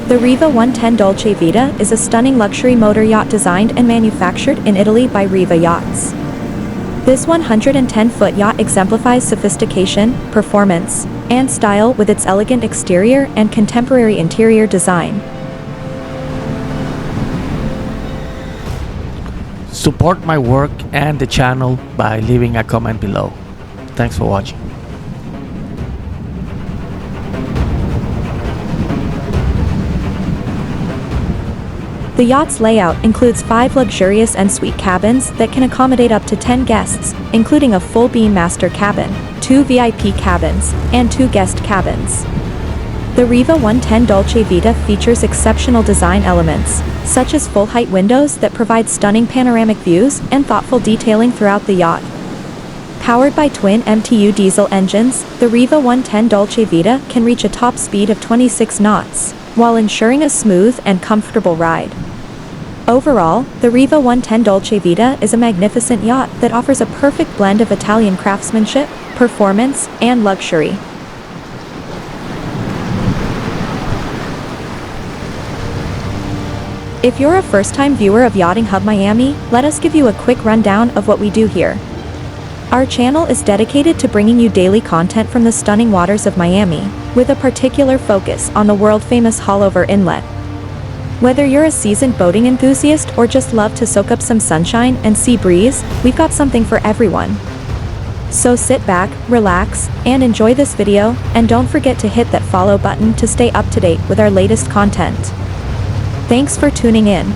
The Riva 110 Dolce Vita is a stunning luxury motor yacht designed and manufactured in Italy by Riva Yachts. This 110-foot yacht exemplifies sophistication, performance, and style with its elegant exterior and contemporary interior design. Support my work and the channel by leaving a comment below. Thanks for watching. The yacht's layout includes 5 luxurious en-suite cabins that can accommodate up to 10 guests, including a full beam master cabin, 2 VIP cabins, and 2 guest cabins. The Riva 110 Dolce Vita features exceptional design elements, such as full-height windows that provide stunning panoramic views and thoughtful detailing throughout the yacht. Powered by twin MTU diesel engines, the Riva 110 Dolce Vita can reach a top speed of 26 knots, while ensuring a smooth and comfortable ride. Overall, the Riva 110 Dolce Vita is a magnificent yacht that offers a perfect blend of Italian craftsmanship, performance, and luxury. If you're a first-time viewer of Yachting Hub Miami, let us give you a quick rundown of what we do here. Our channel is dedicated to bringing you daily content from the stunning waters of Miami, with a particular focus on the world-famous Haulover Inlet. Whether you're a seasoned boating enthusiast or just love to soak up some sunshine and sea breeze, we've got something for everyone. So sit back, relax, and enjoy this video, and don't forget to hit that follow button to stay up to date with our latest content. Thanks for tuning in.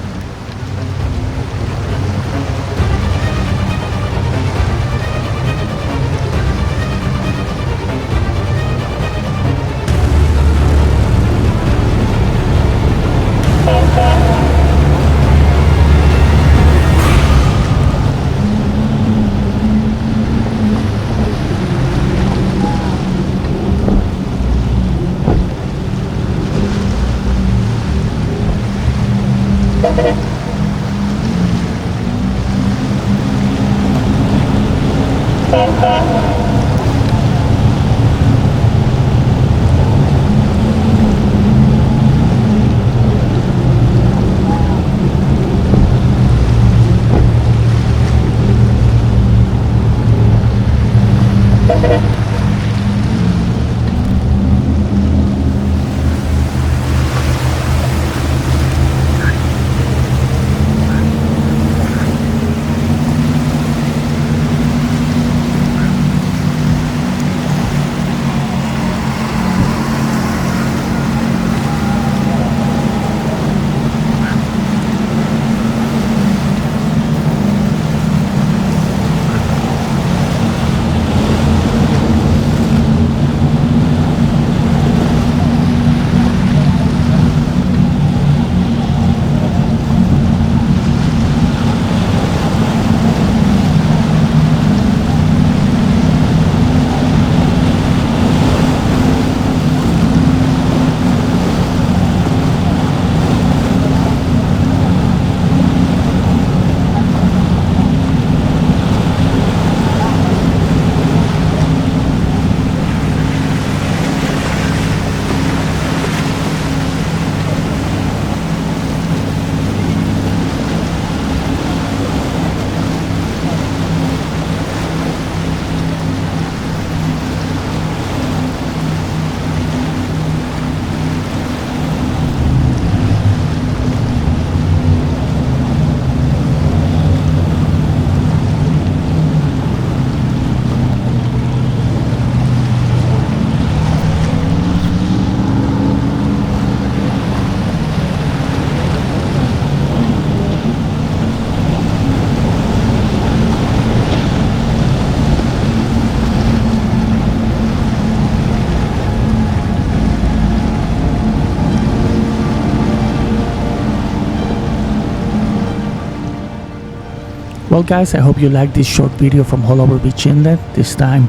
Well guys, I hope you liked this short video from Haulover Beach Inlet, this time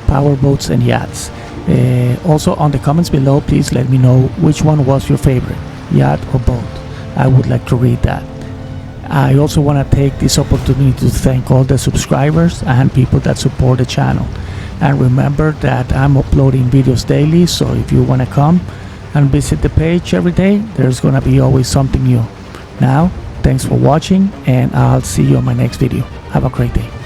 powerboats and yachts. Also on the comments below, please let me know which one was your favorite, yacht or boat. I would like to read that. I also want to take this opportunity to thank all the subscribers and people that support the channel. And remember that I'm uploading videos daily, so if you want to come and visit the page every day. There's gonna be always something new. Now, thanks for watching, and I'll see you on my next video. Have a great day.